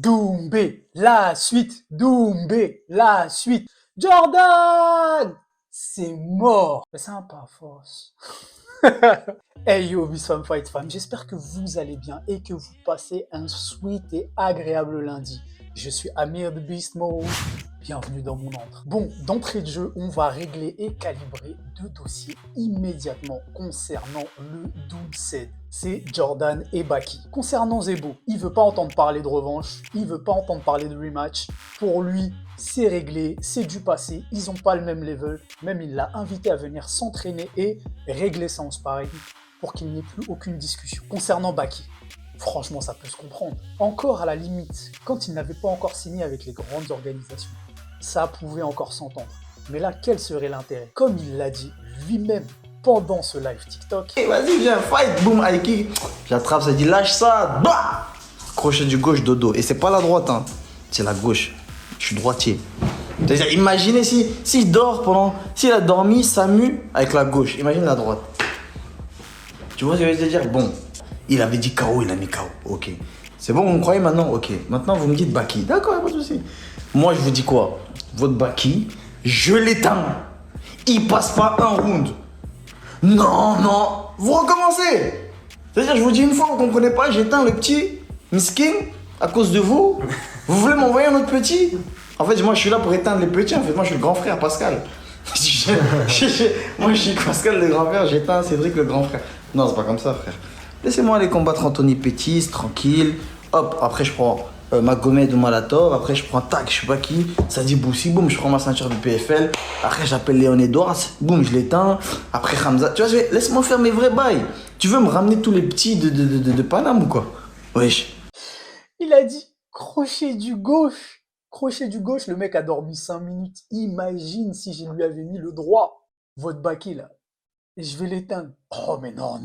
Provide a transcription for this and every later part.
Doumbé, la suite, Doumbé, la suite. Jordan, c'est mort. Mais c'est un pas force. Hey yo, Wissam Fight Fam, j'espère que vous allez bien et que vous passez un sweet et agréable lundi. Je suis Amir de Beast Mode, bienvenue dans mon antre. Bon, d'entrée de jeu, on va régler et calibrer deux dossiers immédiatement concernant le Doomsday. C'est Jordan et Baki. Concernant Zebo, il veut pas entendre parler de revanche, il veut pas entendre parler de rematch. Pour lui, c'est réglé, c'est du passé, ils ont pas le même level. Même il l'a invité à venir s'entraîner et régler ça en sparring pour qu'il n'y ait plus aucune discussion. Concernant Baki, franchement ça peut se comprendre. Encore à la limite, quand il n'avait pas encore signé avec les grandes organisations, ça pouvait encore s'entendre. Mais là, quel serait l'intérêt? Comme il l'a dit lui-même pendant ce live TikTok. Hey, vas-y, viens, fight, boum, high kick. J'attrape, ça dit lâche ça, bah crochet du gauche, dodo. Et c'est pas la droite, hein, c'est la gauche. Je suis droitier. C'est-à-dire, imaginez si je dors pendant. S'il a dormi, ça mue avec la gauche. Imagine la droite. Tu vois ce que je veux dire? Bon, il avait dit KO, il a mis KO. Ok. C'est bon, vous me croyez maintenant? Ok. Maintenant, vous me dites Baki. D'accord, y'a pas de souci. Moi, je vous dis quoi? Votre Baki, je l'éteins. Il passe pas un round. Non, vous recommencez. C'est-à-dire, je vous dis une fois, vous comprenez pas, j'éteins le petit miskin à cause de vous. Vous voulez m'envoyer un autre petit? En fait, moi, je suis là pour éteindre les petits. En fait, moi, je suis le grand frère, Pascal. Moi, je suis Pascal, le grand frère, j'éteins Cédric, le grand frère. Non, c'est pas comme ça, frère. Laissez-moi aller combattre Anthony Pettis, tranquille. Hop, après, je prends Magomed ou Malatov. Après, je prends tac, je sais pas qui. Ça dit Boussi, boum, je prends ma ceinture du PFL. Après, j'appelle Léon Edwards, boum, je l'éteins. Après, Hamza. Tu vois, laisse-moi faire mes vrais bails. Tu veux me ramener tous les petits de Paname ou quoi? Wesh. Il a dit crochet du gauche. Crochet du gauche, le mec a dormi 5 minutes. Imagine si je lui avais mis le droit, votre Baki là. Et je vais l'éteindre. Oh mais non.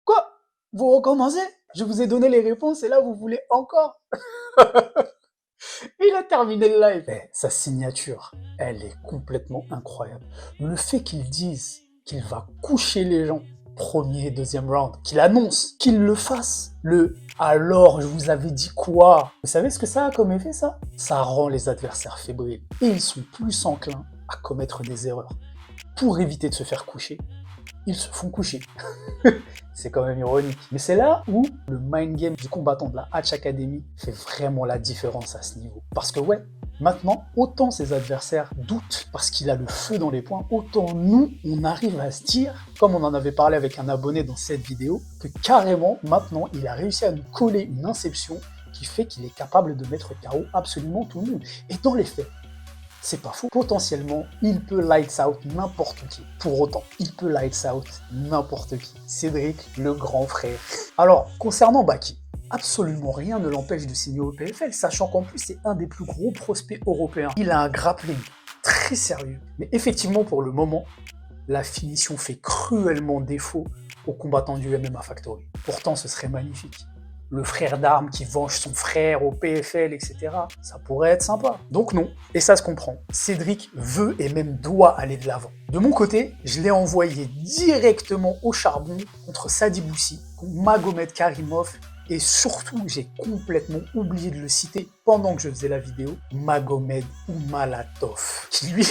Quoi? Vous recommencez? Je vous ai donné les réponses et là vous voulez encore? Il a terminé le live. Mais sa signature, elle est complètement incroyable. Le fait qu'il dise qu'il va coucher les gens, premier et deuxième round, qu'il annonce, qu'il le fasse, alors je vous avais dit quoi? Vous savez ce que ça a comme effet ça? Ça rend les adversaires fébriles et ils sont plus enclins à commettre des erreurs. Pour éviter de se faire coucher, ils se font coucher. C'est quand même ironique. Mais c'est là où le mind game du combattant de la Hatch Academy fait vraiment la différence à ce niveau. Parce que ouais, maintenant, autant ses adversaires doutent parce qu'il a le feu dans les poings, autant nous, on arrive à se dire, comme on en avait parlé avec un abonné dans cette vidéo, que carrément, maintenant, il a réussi à nous coller une inception qui fait qu'il est capable de mettre KO absolument tout le monde. Et dans les faits, c'est pas faux. Potentiellement, il peut lights out n'importe qui. Pour autant, il peut lights out n'importe qui. Cédric, le grand frère. Alors, concernant Baki, absolument rien ne l'empêche de signer au PFL, sachant qu'en plus, c'est un des plus gros prospects européens. Il a un grappling très sérieux. Mais effectivement, pour le moment, la finition fait cruellement défaut aux combattants du MMA Factory. Pourtant, ce serait magnifique. Le frère d'armes qui venge son frère au PFL, etc. Ça pourrait être sympa. Donc non, et ça se comprend. Cédric veut et même doit aller de l'avant. De mon côté, je l'ai envoyé directement au charbon contre Sadi Boussi, contre Magomed Karimov, et surtout, j'ai complètement oublié de le citer pendant que je faisais la vidéo, Magomed Malatov, qui lui,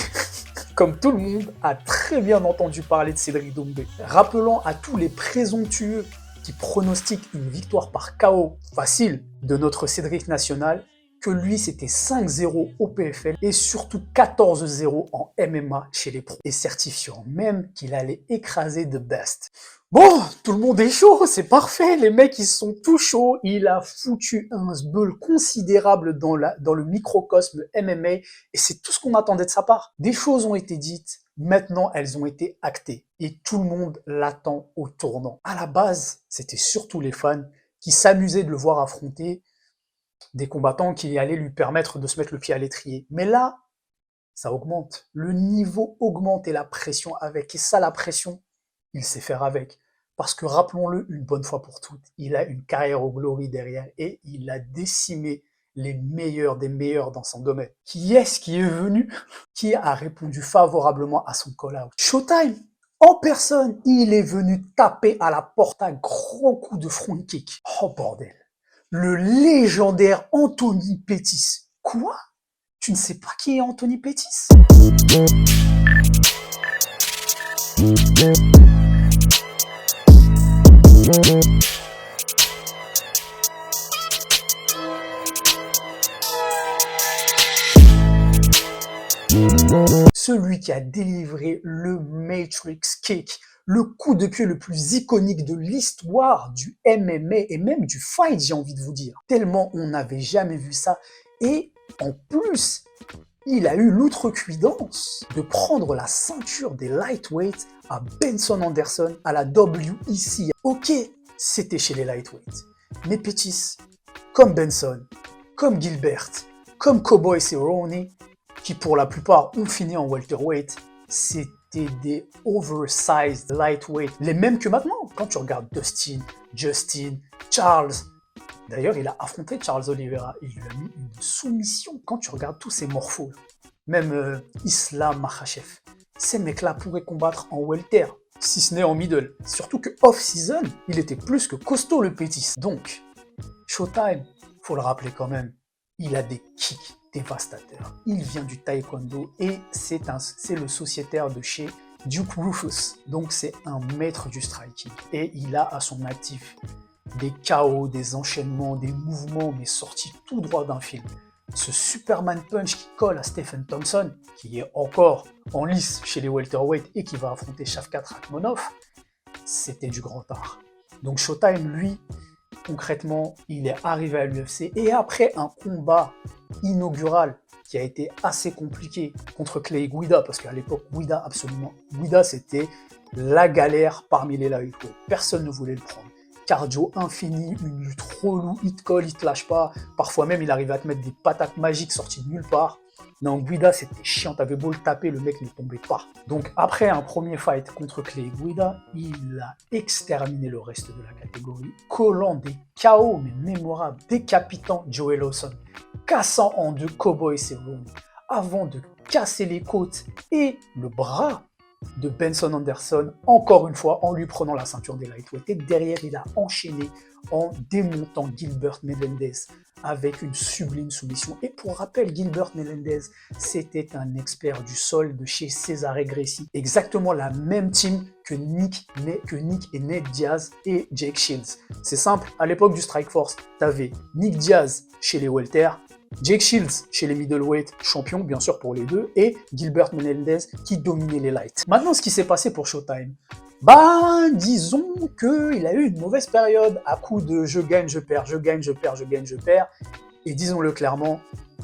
comme tout le monde, a très bien entendu parler de Cédric Doumbé. Rappelant à tous les présomptueux qui pronostique une victoire par KO facile de notre Cédric National, que lui c'était 5-0 au PFL et surtout 14-0 en MMA chez les pros, et certifiant même qu'il allait écraser The Best. Bon, tout le monde est chaud, c'est parfait, les mecs ils sont tout chauds, il a foutu un sbeul considérable dans le microcosme MMA et c'est tout ce qu'on attendait de sa part. Des choses ont été dites, maintenant, elles ont été actées et tout le monde l'attend au tournant. À la base, c'était surtout les fans qui s'amusaient de le voir affronter des combattants qui allaient lui permettre de se mettre le pied à l'étrier. Mais là, ça augmente. Le niveau augmente et la pression avec. Et ça, la pression, il sait faire avec. Parce que rappelons-le une bonne fois pour toutes, il a une carrière au glory derrière et il a décimé les meilleurs des meilleurs dans son domaine. Qui est-ce qui est venu? Qui a répondu favorablement à son call-out? Showtime, en personne, il est venu taper à la porte un gros coup de front kick. Oh bordel. le légendaire Anthony Pettis. Quoi? Tu ne sais pas qui est Anthony Pettis? Celui qui a délivré le Matrix Kick, le coup de pied le plus iconique de l'histoire du MMA et même du fight, j'ai envie de vous dire. Tellement on n'avait jamais vu ça. Et en plus, il a eu l'outrecuidance de prendre la ceinture des lightweights à Benson Anderson à la WEC. Ok, c'était chez les lightweights. Mais Pettis, comme Benson, comme Gilbert, comme Cowboy Cerrone, qui pour la plupart ont fini en welterweight, c'était des oversized lightweight, les mêmes que maintenant. Quand tu regardes Dustin, Justin, Charles, d'ailleurs il a affronté Charles Oliveira, il lui a mis une soumission. Quand tu regardes tous ces morphos, même Islam Makhachev, ces mecs-là pourraient combattre en welter, si ce n'est en middle. Surtout que off-season, il était plus que costaud le Pettis. Donc, Showtime, faut le rappeler quand même, il a des kicks dévastateurs. Il vient du taekwondo et c'est le sociétaire de chez Duke Rufus. Donc c'est un maître du striking. Et il a à son actif des KO, des enchaînements, des mouvements, mais sortis tout droit d'un film. Ce Superman Punch qui colle à Stephen Thompson, qui est encore en lice chez les welterweight et qui va affronter Shavkat Rakhmonov, c'était du grand art. Donc Showtime, lui, concrètement, il est arrivé à l'UFC et après un combat inaugural qui a été assez compliqué contre Clay Guida, parce qu'à l'époque, Guida c'était la galère parmi les lightweights. Personne ne voulait le prendre. Cardio infini, une lutte relou, il te colle, il te lâche pas. Parfois même, il arrivait à te mettre des patates magiques sorties de nulle part. Non, Guida, c'était chiant, t'avais beau le taper, le mec ne tombait pas. Donc après un premier fight contre Clay Guida, il a exterminé le reste de la catégorie, collant des KO mais mémorables, décapitant Joey Lawson, cassant en deux Cowboy Cerrone, avant de casser les côtes et le bras de Benson Anderson, encore une fois en lui prenant la ceinture des lightweight. Et derrière, il a enchaîné en démontant Gilbert Melendez avec une sublime soumission. Et pour rappel, Gilbert Melendez, c'était un expert du sol de chez Cesare Gracie. Exactement la même team que Nick et Nate Diaz et Jake Shields. C'est simple, à l'époque du Strikeforce, t'avais Nick Diaz chez les welter, Jake Shields chez les middleweight, champion bien sûr pour les deux, et Gilbert Melendez qui dominait les lights. Maintenant, ce qui s'est passé pour Showtime, disons qu'il a eu une mauvaise période à coup de je gagne, je perds, je gagne, je perds, je gagne, je perds. Et disons-le clairement,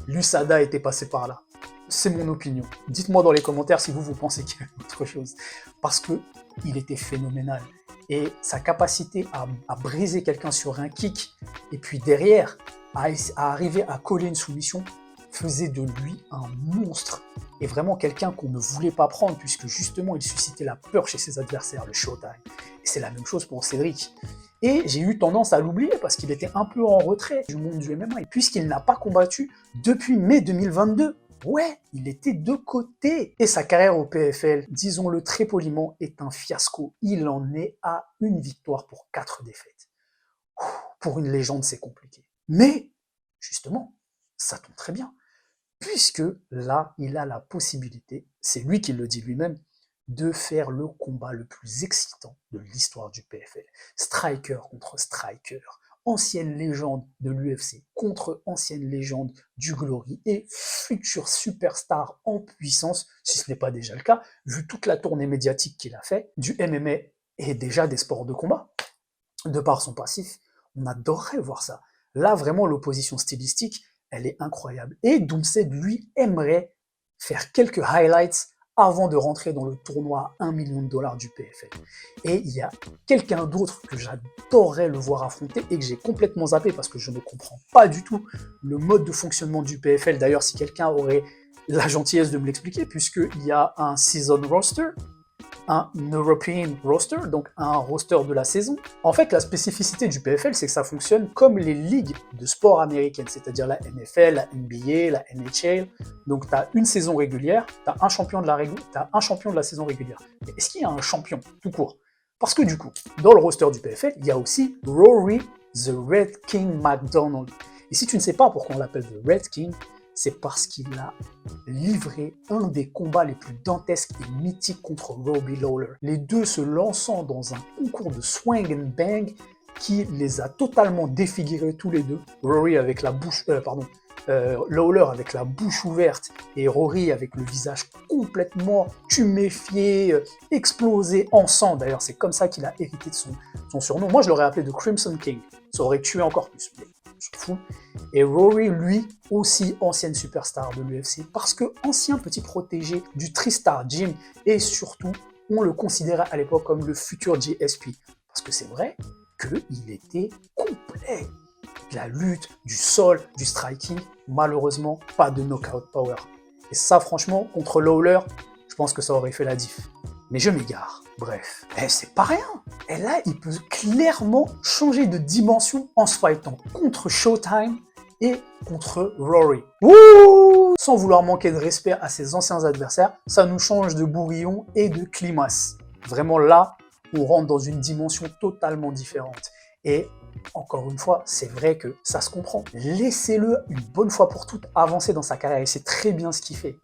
l'USADA était passé par là. C'est mon opinion. Dites-moi dans les commentaires si vous pensez qu'il y a autre chose. Parce qu'il était phénoménal. Et sa capacité à briser quelqu'un sur un kick, et puis derrière, à arriver à coller une soumission, faisait de lui un monstre. Et vraiment quelqu'un qu'on ne voulait pas prendre, puisque justement il suscitait la peur chez ses adversaires, le Showtime. Et c'est la même chose pour Cédric. Et j'ai eu tendance à l'oublier parce qu'il était un peu en retrait du monde du MMA, puisqu'il n'a pas combattu depuis mai 2022. Ouais, il était de côté. Et sa carrière au PFL, disons-le très poliment, est un fiasco. Il en est à une victoire pour 4 défaites. Pour une légende, c'est compliqué. Mais, justement, ça tombe très bien. Puisque là, il a la possibilité, c'est lui qui le dit lui-même, de faire le combat le plus excitant de l'histoire du PFL. Striker contre striker, ancienne légende de l'UFC contre ancienne légende du Glory et futur superstar en puissance, si ce n'est pas déjà le cas, vu toute la tournée médiatique qu'il a fait, du MMA et déjà des sports de combat. De par son passif, on adorerait voir ça. Là, vraiment, l'opposition stylistique, elle est incroyable. Et Doomsday, lui, aimerait faire quelques highlights avant de rentrer dans le tournoi à $1 million du PFL. Et il y a quelqu'un d'autre que j'adorerais le voir affronter et que j'ai complètement zappé parce que je ne comprends pas du tout le mode de fonctionnement du PFL. D'ailleurs, si quelqu'un aurait la gentillesse de me l'expliquer, puisqu'il y a un season roster, un European roster, donc un roster de la saison. En fait, la spécificité du PFL, c'est que ça fonctionne comme les ligues de sport américaines, c'est-à-dire la NFL, la NBA, la NHL. Donc, tu as une saison régulière, tu as un champion de la saison régulière. Mais est-ce qu'il y a un champion tout court? Parce que du coup, dans le roster du PFL, il y a aussi Rory The Red King McDonald. Et si tu ne sais pas pourquoi on l'appelle The Red King, c'est parce qu'il a livré un des combats les plus dantesques et mythiques contre Robbie Lawler. Les deux se lançant dans un concours de swing and bang qui les a totalement défigurés tous les deux. Lawler avec la bouche ouverte et Rory avec le visage complètement tuméfié, explosé en sang. D'ailleurs, c'est comme ça qu'il a hérité de son surnom. Moi, je l'aurais appelé The Crimson King. Ça aurait tué encore plus. Mais je m'en fous. Et Rory, lui, aussi ancienne superstar de l'UFC, parce que ancien petit protégé du Tristar Gym, et surtout, on le considérait à l'époque comme le futur GSP. Parce que c'est vrai qu'il était complet. De la lutte, du sol, du striking, malheureusement, pas de knockout power. Et ça, franchement, contre Lawler, je pense que ça aurait fait la diff. Mais je m'égare. Bref, c'est pas rien. Et là, il peut clairement changer de dimension en se fightant contre Showtime et contre Rory. Ouh, sans vouloir manquer de respect à ses anciens adversaires, ça nous change de bourrillon et de climax. Vraiment là, on rentre dans une dimension totalement différente. Et encore une fois, c'est vrai que ça se comprend. Laissez-le une bonne fois pour toutes avancer dans sa carrière. Il sait très bien ce qu'il fait.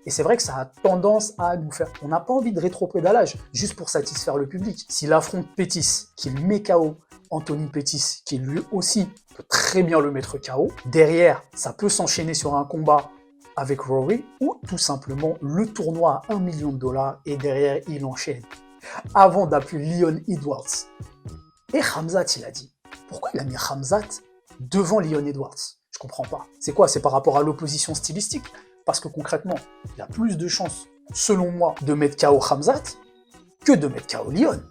Et c'est vrai que ça a tendance à nous faire... On n'a pas envie de rétropédalage juste pour satisfaire le public. S'il affronte Pettis, qu'il met KO Anthony Pettis, qui lui aussi peut très bien le mettre KO, derrière, ça peut s'enchaîner sur un combat avec Rory, ou tout simplement le tournoi à $1 million, et derrière, il enchaîne. Avant d'appeler Leon Edwards. Et Khamzat, il a dit. Pourquoi il a mis Khamzat devant Leon Edwards? Je comprends pas. C'est quoi? C'est par rapport à l'opposition stylistique? Parce que concrètement, il y a plus de chances, selon moi, de mettre KO Khamzat que de mettre KO Leon.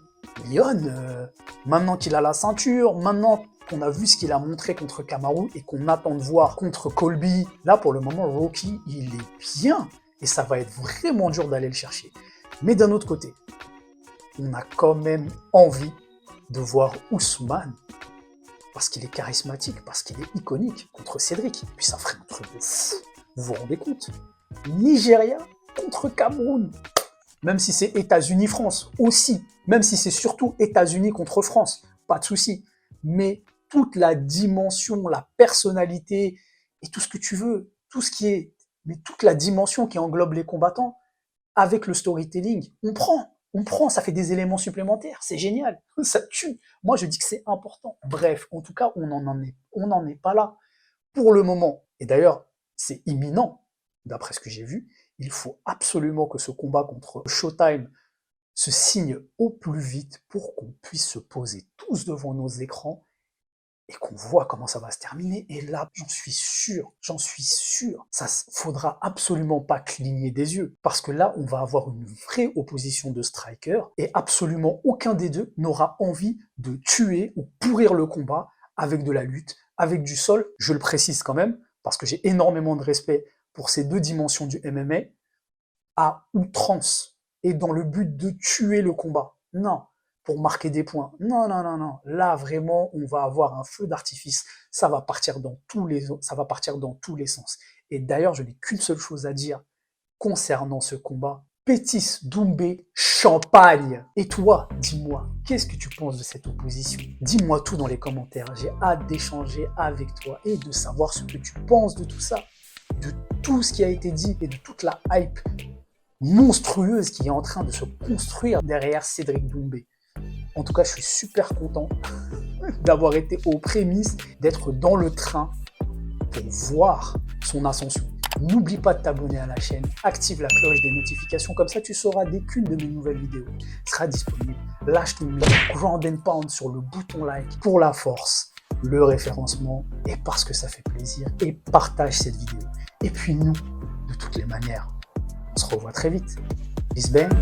Leon, maintenant qu'il a la ceinture, maintenant qu'on a vu ce qu'il a montré contre Kamaru et qu'on attend de voir contre Colby, là pour le moment, Rocky, il est bien et ça va être vraiment dur d'aller le chercher. Mais d'un autre côté, on a quand même envie de voir Ousmane parce qu'il est charismatique, parce qu'il est iconique contre Cédric. Puis ça ferait un truc de fou. Vous vous rendez compte? Nigeria contre Cameroun. Même si c'est États-Unis-France aussi. Même si c'est surtout États-Unis contre France. Pas de souci. Mais toute la dimension, la personnalité et tout ce que tu veux, tout ce qui est, mais toute la dimension qui englobe les combattants, avec le storytelling, on prend, ça fait des éléments supplémentaires, c'est génial, ça tue. Moi, je dis que c'est important. Bref, en tout cas, on n'en est pas là pour le moment. Et d'ailleurs, c'est imminent, d'après ce que j'ai vu. Il faut absolument que ce combat contre Showtime se signe au plus vite pour qu'on puisse se poser tous devant nos écrans et qu'on voit comment ça va se terminer. Et là, j'en suis sûr, ça faudra absolument pas cligner des yeux, parce que là, on va avoir une vraie opposition de strikers, et absolument aucun des deux n'aura envie de tuer ou pourrir le combat avec de la lutte, avec du sol. Je le précise quand même, parce que j'ai énormément de respect pour ces deux dimensions du MMA, à outrance, et dans le but de tuer le combat. Non, pour marquer des points. Non. Là, vraiment, on va avoir un feu d'artifice. Ça va partir dans tous les sens. Et d'ailleurs, je n'ai qu'une seule chose à dire concernant ce combat. Pettis, Doumbé, Champagne. Et toi, dis-moi, qu'est-ce que tu penses de cette opposition? Dis-moi tout dans les commentaires. J'ai hâte d'échanger avec toi et de savoir ce que tu penses de tout ça, de tout ce qui a été dit et de toute la hype monstrueuse qui est en train de se construire derrière Cédric Doumbé. En tout cas, je suis super content d'avoir été aux prémices, d'être dans le train pour voir son ascension. N'oublie pas de t'abonner à la chaîne, active la cloche des notifications, comme ça tu sauras dès qu'une de mes nouvelles vidéos sera disponible. Lâche ton ground and pound sur le bouton like pour la force, le référencement et parce que ça fait plaisir, et partage cette vidéo. Et puis nous, de toutes les manières, on se revoit très vite. Peace bang.